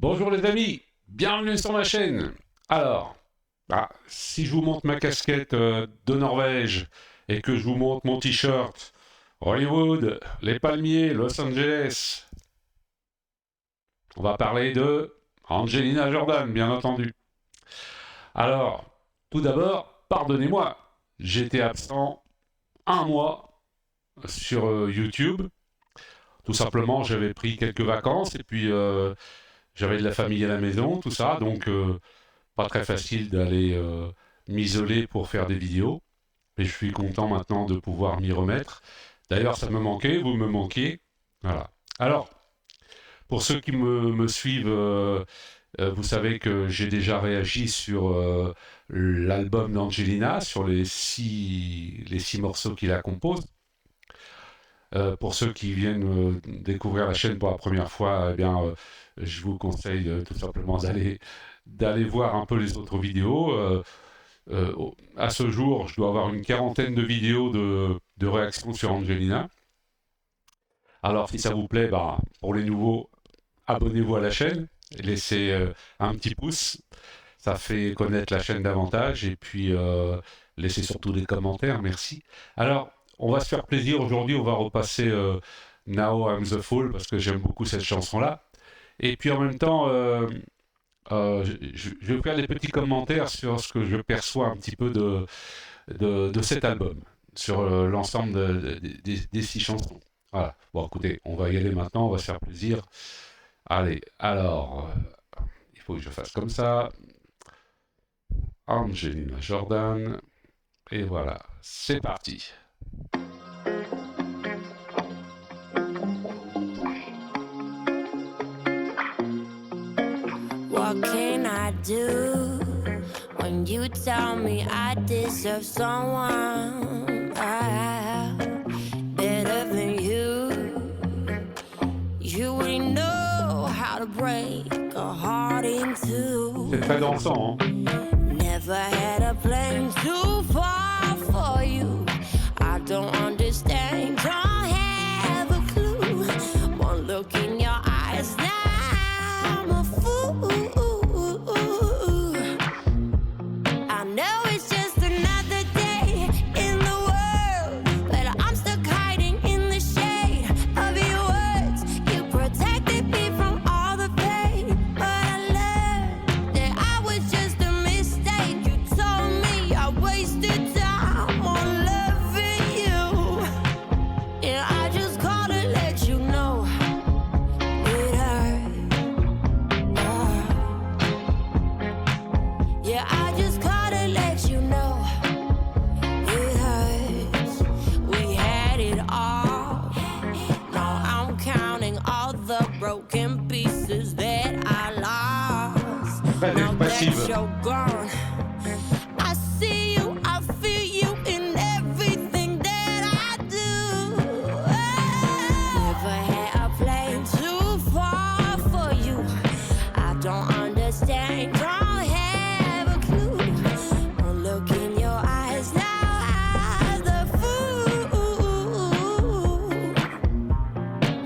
Bonjour les amis, bienvenue sur ma chaîne. Alors, si je vous montre ma casquette de Norvège et que je vous montre mon t-shirt Hollywood, les palmiers, Los Angeles, on va parler de Angelina Jordan, bien entendu. Alors, tout d'abord, pardonnez-moi, j'étais absent un mois sur YouTube. Tout simplement, j'avais pris quelques vacances et puis j'avais de la famille à la maison, tout ça, donc pas très facile d'aller m'isoler pour faire des vidéos. Mais je suis content maintenant de pouvoir m'y remettre. D'ailleurs, ça me manquait, vous me manquiez. Voilà. Alors, pour ceux qui me suivent, vous savez que j'ai déjà réagi sur l'album d'Angelina, sur les six morceaux qui la composent. Pour ceux qui viennent découvrir la chaîne pour la première fois, eh bien, je vous conseille tout simplement d'aller voir un peu les autres vidéos. À ce jour, je dois avoir une quarantaine de vidéos de réactions sur Angelina. Alors, si ça vous plaît, pour les nouveaux, abonnez-vous à la chaîne, et laissez un petit pouce. Ça fait connaître la chaîne davantage, et puis laissez surtout des commentaires, merci. Alors, on va se faire plaisir aujourd'hui, on va repasser Now I'm the Fool, parce que j'aime beaucoup cette chanson-là. Et puis en même temps, je vais faire des petits commentaires sur ce que je perçois un petit peu de cet album, sur l'ensemble des 6 chansons. Voilà, bon écoutez, on va y aller maintenant, on va se faire plaisir. Allez, alors, il faut que je fasse comme ça. Angelina Jordan, et voilà, c'est parti. What can I do when you tell me I deserve someone better than you? You wouldn't know how to break a heart in two. C'est très dansant, hein? Never had a plane too far for you. I don't understand, don't have a clue. One look in your eyes, now I'm a fool. I know it's just another day in the world, but I'm stuck hiding in the shade of your words. You protected me from all the pain, but I learned that I was just a mistake. You told me I wasted time on loving you, and I just called to let you know it hurt. Yeah, I just called to let you know it hurts. We had it all. Now I'm counting all the broken pieces that I lost. Très Now that expressive. you're gone, I see you, I feel you in everything that I do. Never had a plane too far for you. I don't understand, don't have a clue. One look in your eyes, now I'm the fool.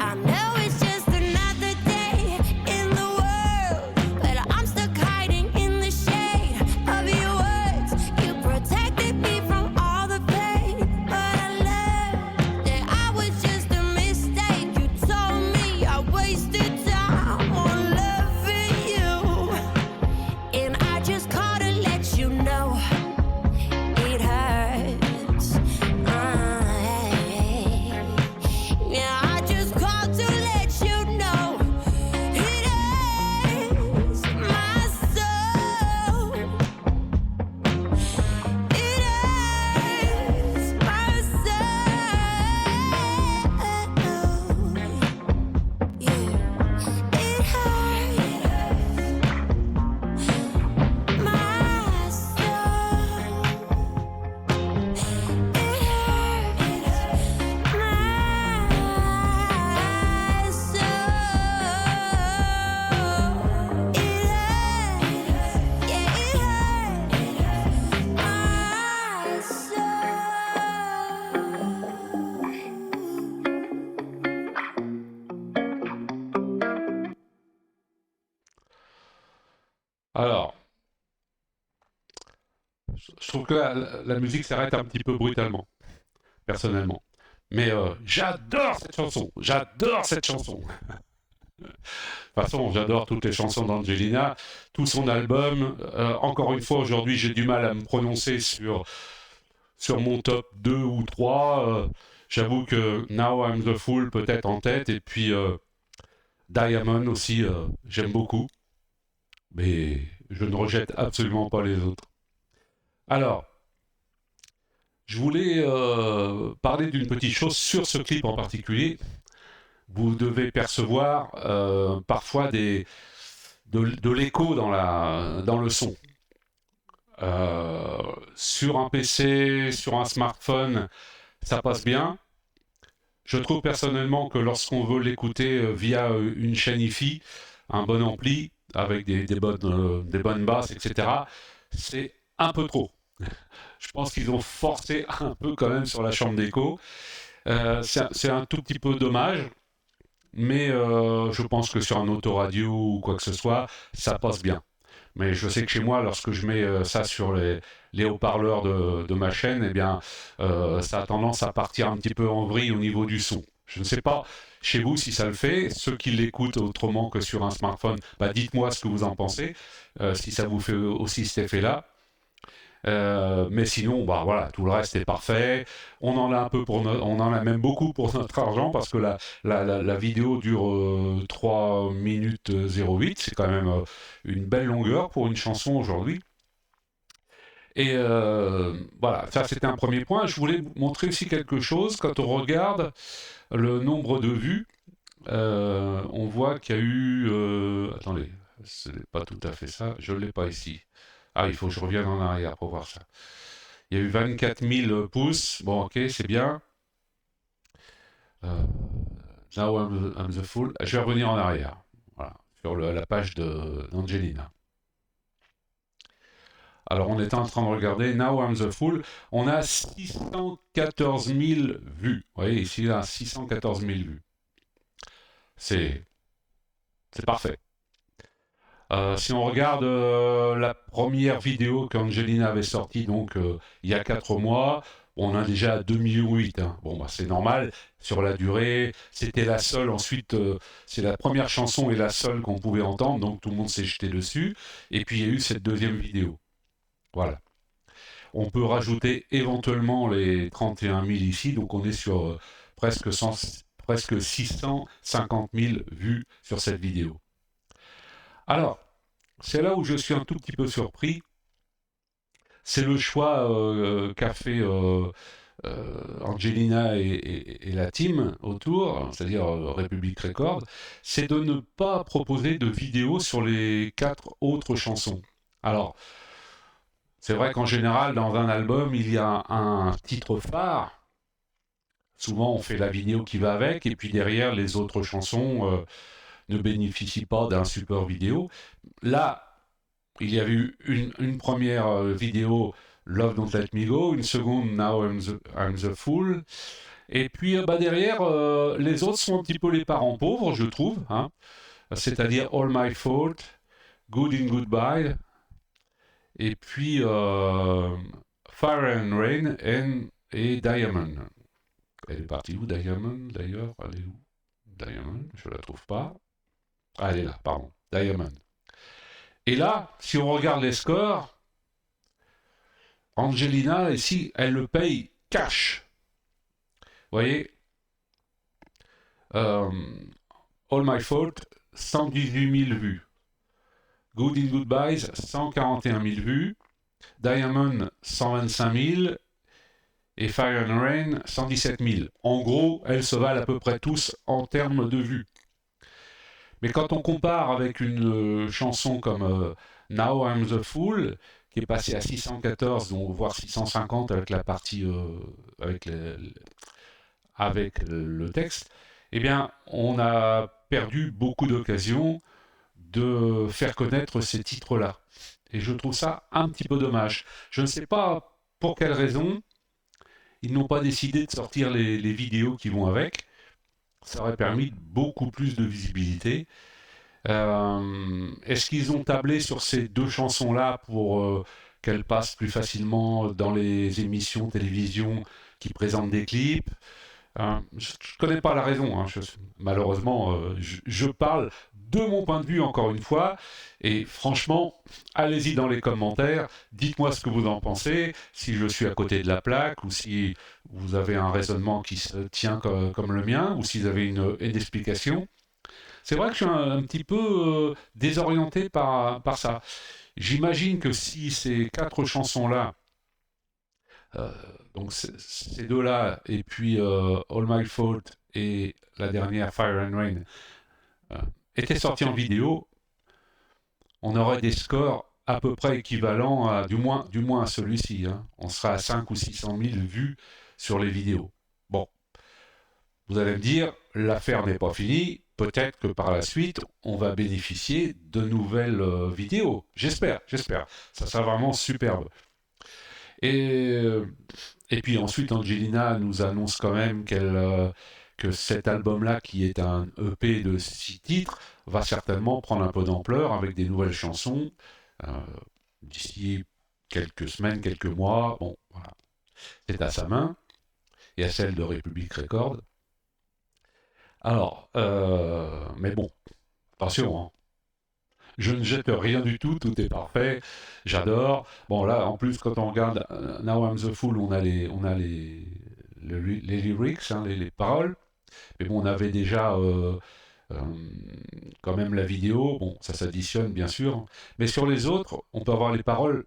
I know it's just another day in the world, but I'm stuck hiding in the shade of your words. You protected me from all the pain, but I learned that I was just a mistake. You told me I wasted time on loving you, Alors, je trouve que la musique s'arrête un petit peu brutalement, personnellement. Mais j'adore cette chanson, j'adore cette chanson. De toute façon, j'adore toutes les chansons d'Angelina, tout son album. Encore une fois, aujourd'hui, j'ai du mal à me prononcer sur mon top 2 ou 3. J'avoue que Now I'm the Fool peut être en tête, et puis Diamond aussi, j'aime beaucoup. Mais je ne rejette absolument pas les autres. Alors, je voulais parler d'une petite chose sur ce clip en particulier. Vous devez percevoir parfois de l'écho dans le son. Sur un PC, sur un smartphone, ça passe bien. Je trouve personnellement que lorsqu'on veut l'écouter via une chaîne hi-fi, un bon ampli, avec des bonnes basses, etc., c'est un peu trop. Je pense qu'ils ont forcé un peu quand même sur la chambre d'écho. C'est un tout petit peu dommage, mais je pense que sur un autoradio ou quoi que ce soit, ça passe bien. Mais je sais que chez moi, lorsque je mets ça sur les haut-parleurs de ma chaîne, eh bien, ça a tendance à partir un petit peu en vrille au niveau du son. Je ne sais pas chez vous si ça le fait. Ceux qui l'écoutent autrement que sur un smartphone, bah dites-moi ce que vous en pensez, si ça vous fait aussi cet effet-là. Mais sinon, bah voilà, tout le reste est parfait. On en a un peu on en a même beaucoup pour notre argent parce que la vidéo dure 3 minutes 08. C'est quand même une belle longueur pour une chanson aujourd'hui. Et voilà, ça c'était un premier point. Je voulais vous montrer aussi quelque chose. Quand on regarde le nombre de vues, on voit qu'il y a eu... attendez, c'est pas tout à fait ça. Je ne l'ai pas ici. Ah, il faut que je revienne en arrière pour voir ça. Il y a eu 24 000 pouces. Bon, ok, c'est bien. Now I'm the Fool. Je vais revenir en arrière. Voilà, sur la page d'Angelina. Alors, on était en train de regarder Now I'm the Fool. On a 614 000 vues. Vous voyez, ici, il y a 614 000 vues. C'est parfait. Si on regarde la première vidéo qu'Angelina avait sortie, donc il y a 4 mois, on a déjà 2,8 millions. Hein. Bon, bah, c'est normal, sur la durée, c'était la seule, ensuite, c'est la première chanson et la seule qu'on pouvait entendre, donc tout le monde s'est jeté dessus, et puis il y a eu cette deuxième vidéo. Voilà. On peut rajouter éventuellement les 31 000 ici, donc on est sur presque 650 000 vues sur cette vidéo. Alors, c'est là où je suis un tout petit peu surpris. C'est le choix qu'a fait Angelina et la team autour, c'est-à-dire Republic Records, c'est de ne pas proposer de vidéo sur les 4 autres chansons. Alors, c'est vrai qu'en général, dans un album, il y a un titre phare. Souvent, on fait la vidéo qui va avec, et puis derrière, les autres chansons ne bénéficient pas d'un support vidéo. Là, il y avait eu une première vidéo, Love Don't Let Me Go, une seconde, Now I'm the Fool, et puis derrière, les autres sont un petit peu les parents pauvres, je trouve, hein, c'est-à-dire All My Fault, Good in Goodbye, et puis Fire and Rain et Diamond. Elle est partie où, Diamond, d'ailleurs? Elle est où, Diamond? Je la trouve pas. Ah, elle est là, pardon. Diamond. Et là, si on regarde les scores, Angelina, ici, elle le paye cash. Vous voyez, All My Fault, 118 000 vues. Good in Goodbyes, 141 000 vues. Diamond, 125 000. Et Fire and Rain, 117 000. En gros, elles se valent à peu près tous en termes de vues. Mais quand on compare avec une chanson comme Now I'm the Fool, qui est passée à 614, voire 650 avec la partie avec le texte, eh bien, on a perdu beaucoup d'occasions de faire connaître ces titres-là. Et je trouve ça un petit peu dommage. Je ne sais pas pour quelle raison ils n'ont pas décidé de sortir les vidéos qui vont avec. Ça aurait permis beaucoup plus de visibilité. Est-ce qu'ils ont tablé sur ces deux chansons-là pour qu'elles passent plus facilement dans les émissions télévision qui présentent des clips? Je ne connais pas la raison, hein. Malheureusement, je parle de mon point de vue encore une fois, et franchement, allez-y dans les commentaires, dites-moi ce que vous en pensez, si je suis à côté de la plaque, ou si vous avez un raisonnement qui se tient comme le mien, ou si vous avez une explication. C'est vrai que je suis un petit peu désorienté par ça. J'imagine que si ces quatre chansons-là, euh, donc ces deux-là, et puis All My Fault et la dernière Fire and Rain, euh, étaient sorties en vidéo, on aurait des scores à peu près équivalents du moins à celui-ci, hein. On sera à 5 ou 600 000 vues sur les vidéos. Bon, vous allez me dire, l'affaire n'est pas finie. Peut-être que par la suite, on va bénéficier de nouvelles vidéos. J'espère. Ça sera vraiment superbe. Et, et puis ensuite, Angelina nous annonce quand même que cet album-là, qui est un EP de 6 titres, va certainement prendre un peu d'ampleur avec des nouvelles chansons euh, d'ici quelques semaines, quelques mois. Bon, voilà. C'est à sa main et à celle de Republic Records. Alors, mais bon, attention, hein. Je ne jette rien du tout est parfait, j'adore. Bon là, en plus, quand on regarde Now I'm the Fool, on a les lyrics, hein, les paroles. Mais bon, on avait déjà euh, quand même la vidéo. Bon, ça s'additionne bien sûr. Mais sur les autres, on peut avoir les paroles.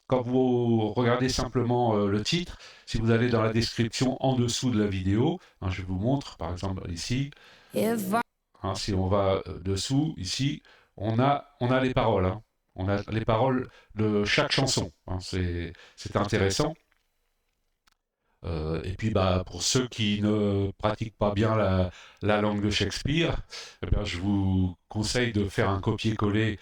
Quand vous regardez simplement le titre, si vous allez dans la description en dessous de la vidéo, hein, je vous montre par exemple ici, hein, si on va dessous, ici, on a les paroles, hein. On a les paroles de chaque chanson, hein. C'est intéressant. Et puis bah, pour ceux qui ne pratiquent pas bien la langue de Shakespeare, eh bien, je vous conseille de faire un copier-coller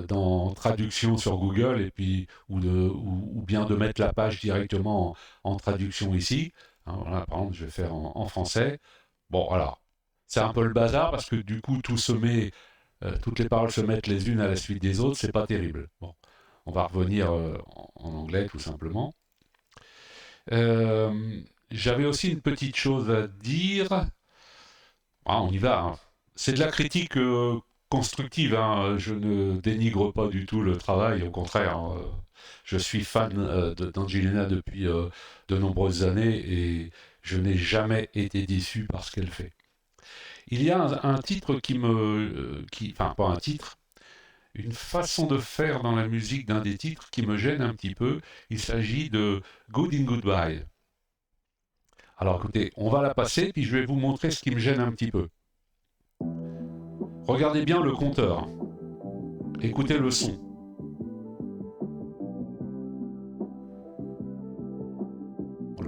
dans traduction sur Google et puis ou bien de mettre la page directement en traduction ici. Hein, voilà, par exemple, je vais faire en français. Bon, voilà. C'est un peu le bazar parce que du coup, toutes les paroles se mettent les unes à la suite des autres. C'est pas terrible. Bon, on va revenir en anglais tout simplement. J'avais aussi une petite chose à dire. Ah, on y va, hein. C'est de la critique constructive, hein. Je ne dénigre pas du tout le travail, au contraire, hein. Je suis fan d'Angelina depuis de nombreuses années et je n'ai jamais été déçu par ce qu'elle fait. Il y a un titre enfin pas un titre, une façon de faire dans la musique d'un des titres qui me gêne un petit peu. Il s'agit de Good in Goodbye. Alors écoutez, on va la passer, puis je vais vous montrer ce qui me gêne un petit peu. Regardez bien le compteur. Écoutez le son.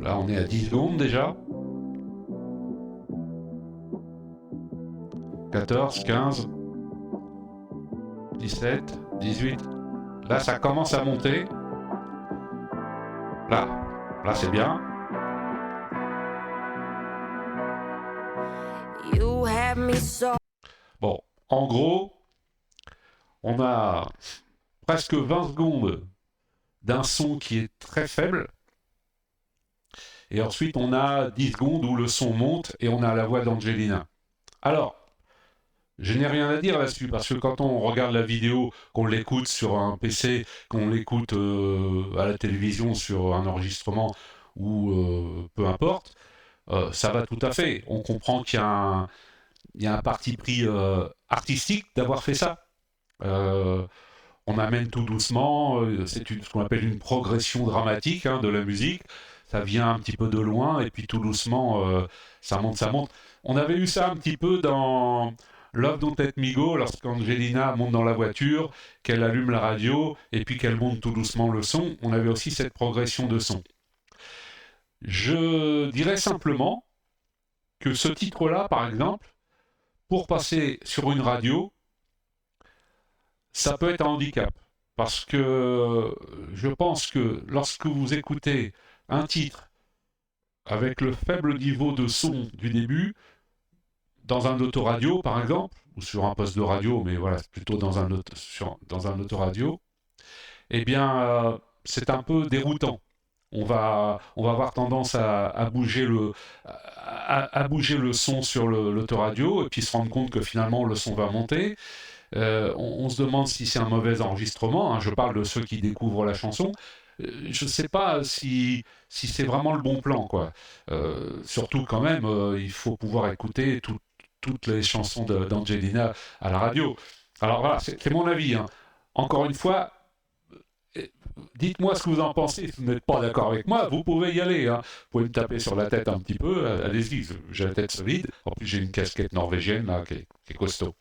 Là, on est à 10 secondes déjà. 14, 15, 17, 18. Là, ça commence à monter. Là c'est bien. You have me so. Bon, en gros, on a presque 20 secondes d'un son qui est très faible. Et ensuite, on a 10 secondes où le son monte et on a la voix d'Angelina. Alors, je n'ai rien à dire là-dessus, parce que quand on regarde la vidéo, qu'on l'écoute sur un PC, qu'on l'écoute à la télévision sur un enregistrement ou peu importe, ça va tout à fait. On comprend qu'il y a un parti pris artistique d'avoir fait ça. On amène tout doucement, c'est ce qu'on appelle une progression dramatique, hein, de la musique. Ça vient un petit peu de loin et puis tout doucement, ça monte, ça monte. On avait eu ça un petit peu dans Love Don't Let Me Go, lorsqu'Angelina monte dans la voiture, qu'elle allume la radio et puis qu'elle monte tout doucement le son. On avait aussi cette progression de son. Je dirais simplement que ce titre-là, par exemple, pour passer sur une radio, ça peut être un handicap. Parce que je pense que lorsque vous écoutez un titre avec le faible niveau de son du début, dans un autoradio, par exemple, ou sur un poste de radio, mais voilà, c'est plutôt dans dans un autoradio, eh bien, c'est un peu déroutant. On va avoir tendance à bouger à bouger le son sur l'autoradio et puis se rendre compte que finalement le son va monter. On se demande si c'est un mauvais enregistrement, hein, je parle de ceux qui découvrent la chanson. Je ne sais pas si c'est vraiment le bon plan, quoi. Surtout quand même, il faut pouvoir écouter toutes les chansons d'Angelina à la radio. Alors voilà, c'est mon avis, hein. Encore une fois, dites-moi ce que vous en pensez. Si vous n'êtes pas d'accord avec moi, vous pouvez y aller, hein. Vous pouvez me taper sur la tête un petit peu, allez-y, j'ai la tête solide. En plus, j'ai une casquette norvégienne là, qui est costaud.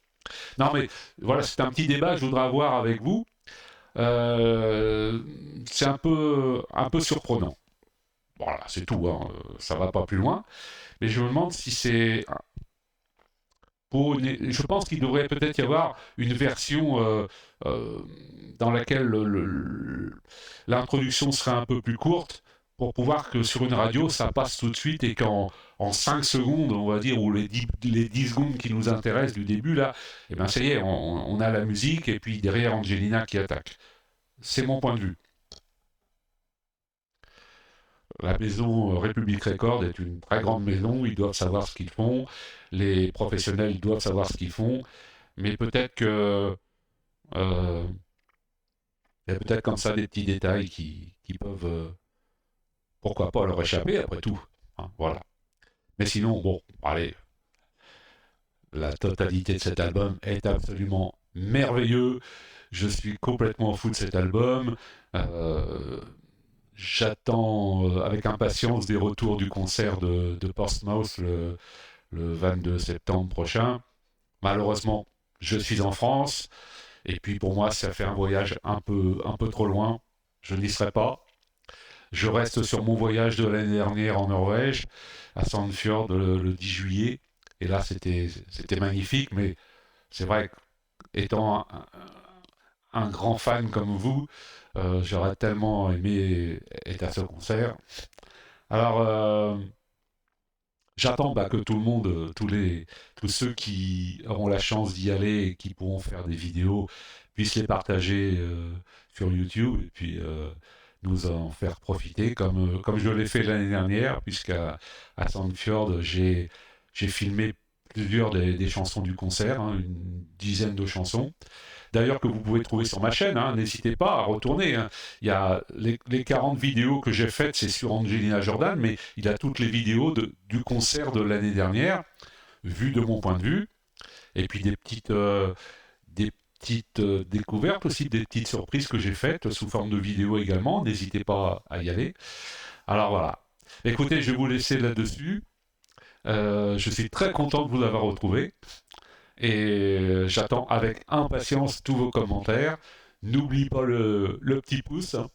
Non, mais voilà, c'est un petit débat que je voudrais avoir avec vous. C'est un peu surprenant. Voilà, c'est tout, hein. Ça va pas plus loin. Mais je me demande si c'est je pense qu'il devrait peut-être y avoir une version euh, dans laquelle l'introduction serait un peu plus courte pour pouvoir que sur une radio ça passe tout de suite et qu'en 5 secondes, on va dire, ou les 10 secondes qui nous intéressent du début, là, et ben ça y est, on a la musique et puis derrière Angelina qui attaque. C'est mon point de vue. La maison République Record est une très grande maison, ils doivent savoir ce qu'ils font, les professionnels doivent savoir ce qu'ils font, mais peut-être que il y a peut-être comme ça des petits détails qui peuvent, pourquoi pas, leur échapper après tout, hein, voilà. Mais sinon, bon, allez, la totalité de cet album est absolument merveilleux. Je suis complètement fou de cet album. Euh, J'attends avec impatience des retours du concert de Portsmouth le 22 septembre prochain. Malheureusement, je suis en France. Et puis pour moi, ça fait un voyage un peu trop loin. Je n'y serai pas. Je reste sur mon voyage de l'année dernière en Norvège, à Sandfjord le 10 juillet. Et là, c'était magnifique, mais c'est vrai qu'étant un grand fan comme vous, j'aurais tellement aimé être à ce concert. Alors, j'attends que tout le monde, tous ceux qui auront la chance d'y aller et qui pourront faire des vidéos, puissent les partager sur YouTube et puis nous en faire profiter, comme je l'ai fait l'année dernière, puisqu'à Sandfjord, j'ai filmé plusieurs des chansons du concert, hein, une dizaine de chansons. D'ailleurs que vous pouvez trouver sur ma chaîne, hein, n'hésitez pas à retourner, hein. Il y a les 40 vidéos que j'ai faites, c'est sur Angelina Jordan, mais il y a toutes les vidéos du concert de l'année dernière, vues de mon point de vue, et puis des petites découvertes aussi, des petites surprises que j'ai faites sous forme de vidéos également, n'hésitez pas à y aller. Alors voilà, écoutez, je vais vous laisser là-dessus. Je suis très content de vous avoir retrouvé. Et j'attends avec impatience tous vos commentaires. N'oublie pas le petit pouce, hein,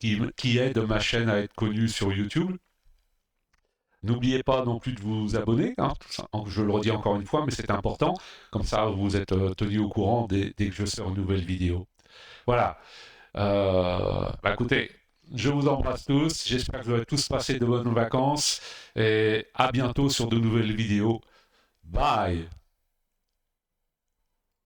qui aide ma chaîne à être connue sur YouTube. N'oubliez pas non plus de vous abonner, hein, je le redis encore une fois, mais c'est important. Comme ça, vous êtes tenu au courant dès que je sors une nouvelle vidéo. Voilà. Écoutez, je vous embrasse tous. J'espère que vous allez tous passer de bonnes vacances. Et à bientôt sur de nouvelles vidéos. Bye!